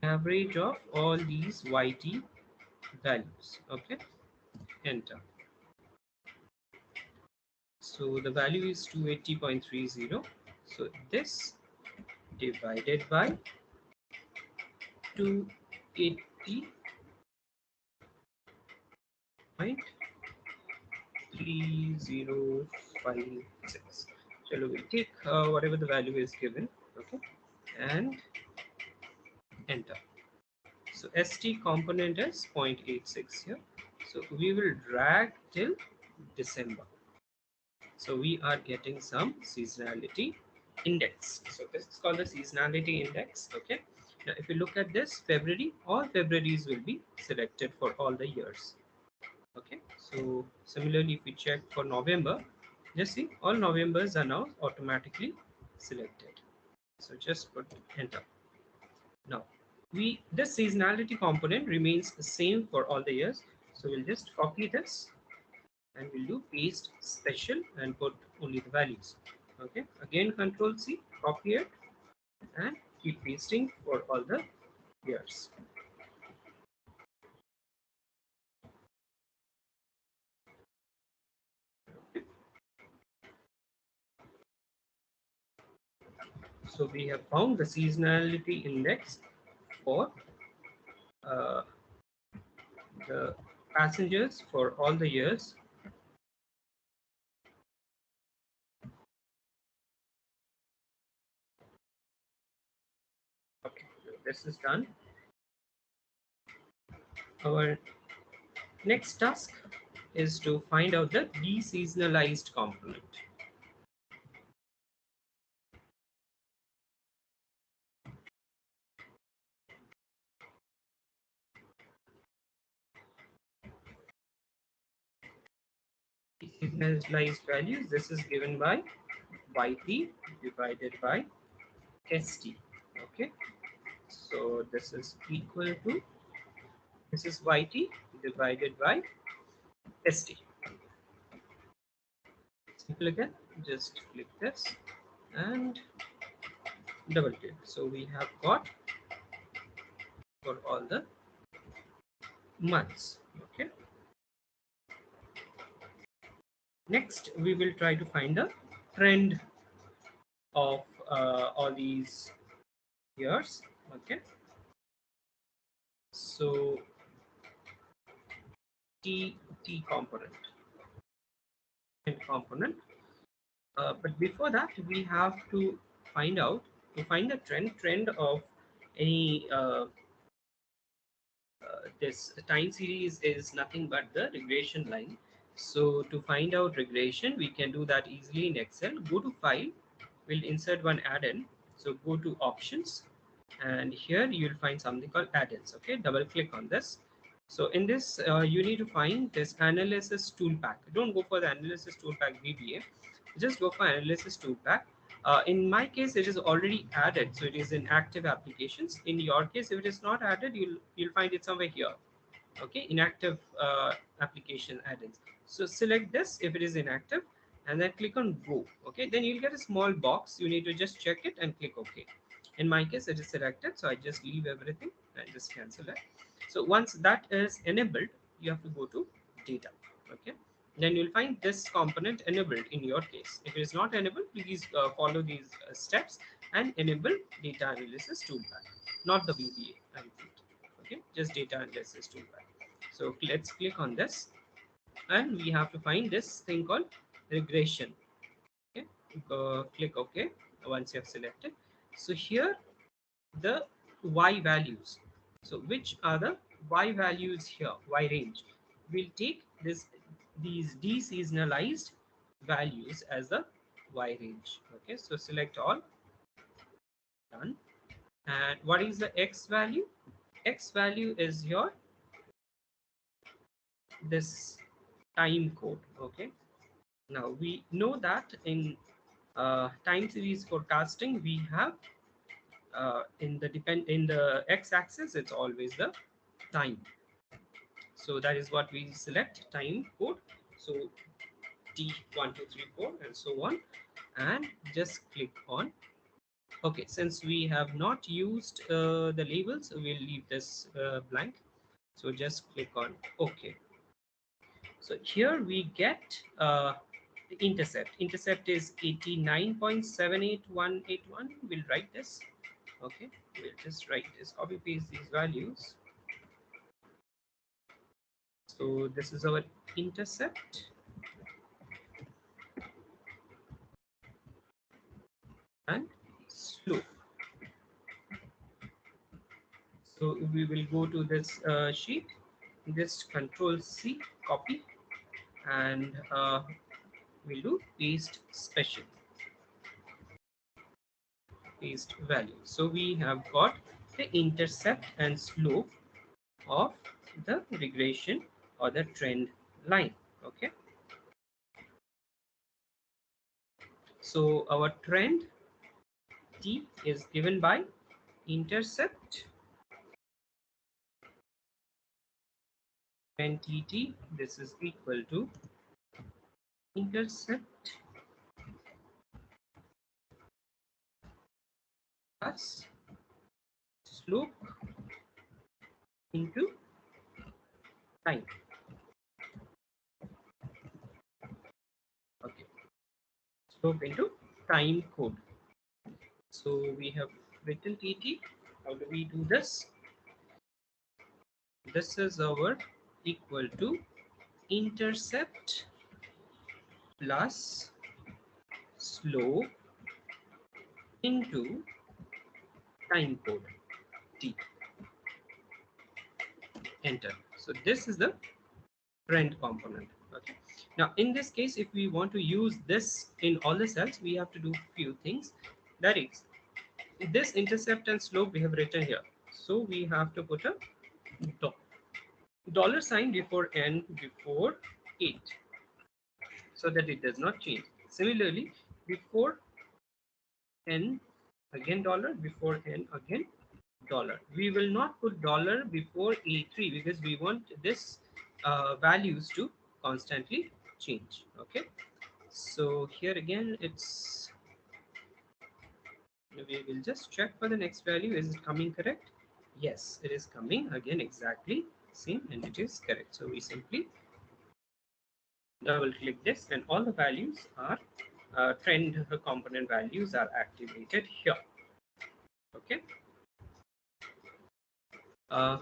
average of all these YT values. Okay, enter. So the value is 280.30. So this divided by 280.3056. So we'll take whatever the value is given. Okay, and enter. So ST component is 0.86 here. So we will drag till December. So we are getting some seasonality index. So this is called the seasonality index. Okay. Now if you look at this, February, all Februarys will be selected for all the years. Okay. So similarly, if we check for November, just see all Novembers are now automatically selected. So just put enter. Now this seasonality component remains the same for all the years. So we'll just copy this and we'll do paste special and put only the values. Okay, again Control C, copy it and keep pasting for all the years. So we have found the seasonality index for uh, the passengers for all the years. Okay, so this is done. Our next task is to find out the deseasonalized component. Deseasonalized values, this is given by YT divided by ST. Okay, so this is equal to, this is YT divided by ST. Simple again, just click this and double click. So we have got for all the months. Okay, next we will try to find the trend of all these years. Okay, so T component. But before that, we have to find out, to find the trend of any this time series is nothing but the regression line. So to find out regression, we can do that easily in Excel. Go to File, we'll insert one add-in. So go to Options, and here you'll find something called add-ins. Okay, double click on this. So in this, you need to find this analysis tool pack. Don't go for the analysis tool pack VBA. Just go for analysis tool pack. In my case, it is already added, so it is in active applications. In your case, if it is not added, you'll find it somewhere here. Okay, inactive application add-ins. So select this if it is inactive, and then click on Go. Okay, then you'll get a small box. You need to just check it and click OK. In my case, it is selected, so I just leave everything and just cancel it. So once that is enabled, you have to go to Data. Okay, then you'll find this component enabled in your case. If it is not enabled, please follow these steps and enable data analysis toolbar, not the VBA. I repeat. Okay, just data analysis toolbar. So let's click on this, and we have to find this thing called regression. Okay, click OK once you have selected. So here the Y values. So which are the Y values here? Y range. We'll take these deseasonalized values as the Y range. Okay, so select all, done. And what is the X value? X value is your this time code. Okay, now we know that in time series forecasting we have in the x-axis it's always the time. So that is what we select, time code. So T1234 and so on, and just click on Okay, since we have not used the labels, we'll leave this blank. So just click on OK. So here we get the intercept. Intercept is 89.78181. We'll write this. Okay, we'll just write this, copy paste these values. So this is our intercept and slope. So we will go to this sheet, just Control C, copy, and we'll do paste special, paste value. So we have got the intercept and slope of the regression or the trend line. Okay, so our trend T is given by intercept and TT. This is equal to intercept plus slope into time. Okay, slope into time code. So we have written TT. How do we do this? This is our equal to intercept plus slope into time code T. Enter. So this is the trend component. Okay. Now in this case, if we want to use this in all the cells, we have to do few things. That is, this intercept and slope we have written here. So we have to put a dollar sign before n before 8 so that it does not change. Similarly, before n again dollar, before n again dollar. We will not put dollar before A3 because we want this values to constantly change. Okay, so here again it's, we will just check for the next value. Is it coming correct? Yes, it is coming again exactly same and it is correct. So we simply double click this and all the values are trend component values are activated here. Okay,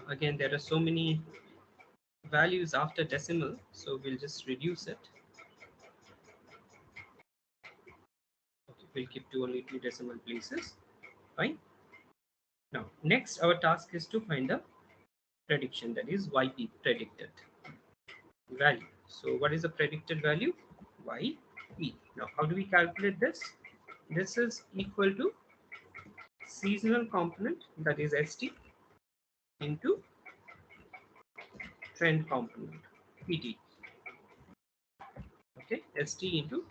again there are so many values after decimal, so we'll just reduce it. Okay, we'll keep to only two decimal places. Fine. Now next our task is to find the prediction, that is yp, predicted value. So what is the predicted value? Yp. Now how do we calculate this? This is equal to seasonal component, that is st, into trend component pt. Okay, st into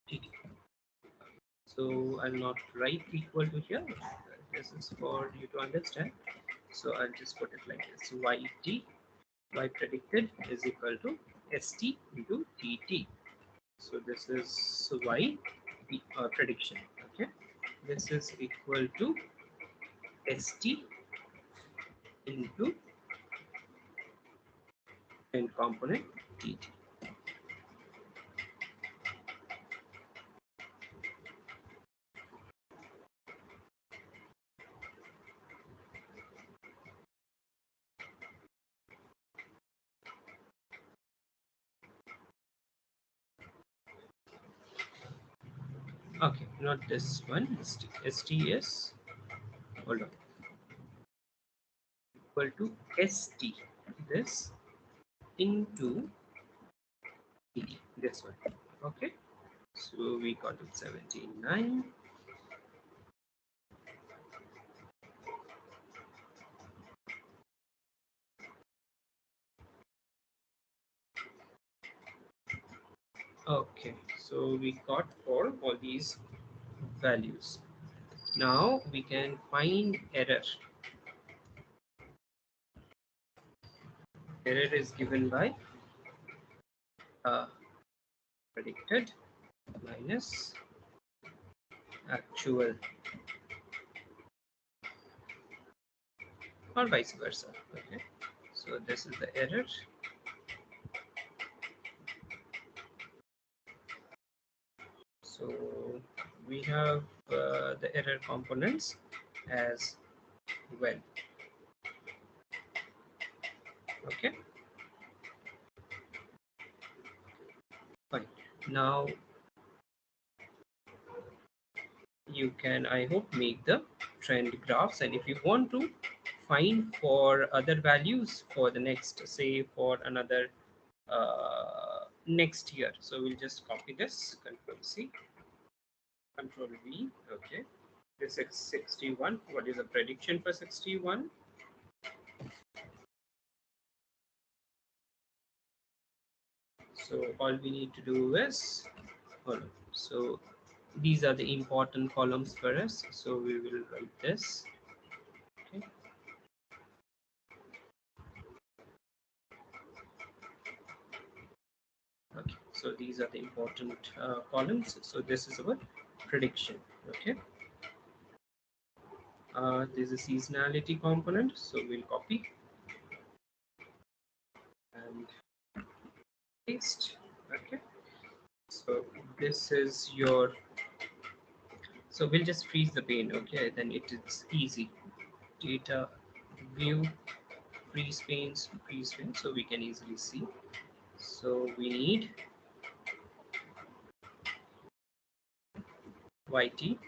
tt. So I'll not write equal to here, this is for you to understand. So I'll just put it like this: yt, y predicted, is equal to st into tt. So this is y prediction. Okay, this is equal to st into trend component tt. Okay, not this one. ST is, hold on, equal to ST, this into TT, this one. Okay, so we got it 79. Okay, so we got for all these values. Now we can find error. Error is given by predicted minus actual or vice versa. Okay, so this is the error. So we have the error components as well. Okay, fine. Now you can, I hope, make the trend graphs, and if you want to find for other values for the next, say for another next year, so we'll just copy this, control C, control V. Okay, this is 61. What is the prediction for 61? So all we need to do is follow. So these are the important columns for us, so we will write this. Okay, okay, so these are the important columns. So this is our prediction. Okay, there's a seasonality component, so we'll copy and paste. Okay, so this is your, so we'll just freeze the pane. Okay, then it is easy. Data view, freeze pane, so we can easily see. So we need YT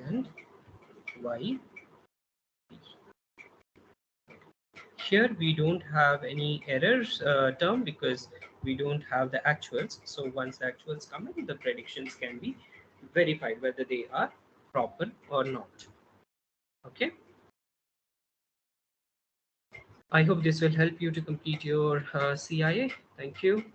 and Y. Here we don't have any errors term because we don't have the actuals. So once the actuals come in, the predictions can be verified whether they are proper or not. Okay. I hope this will help you to complete your CIA. Thank you.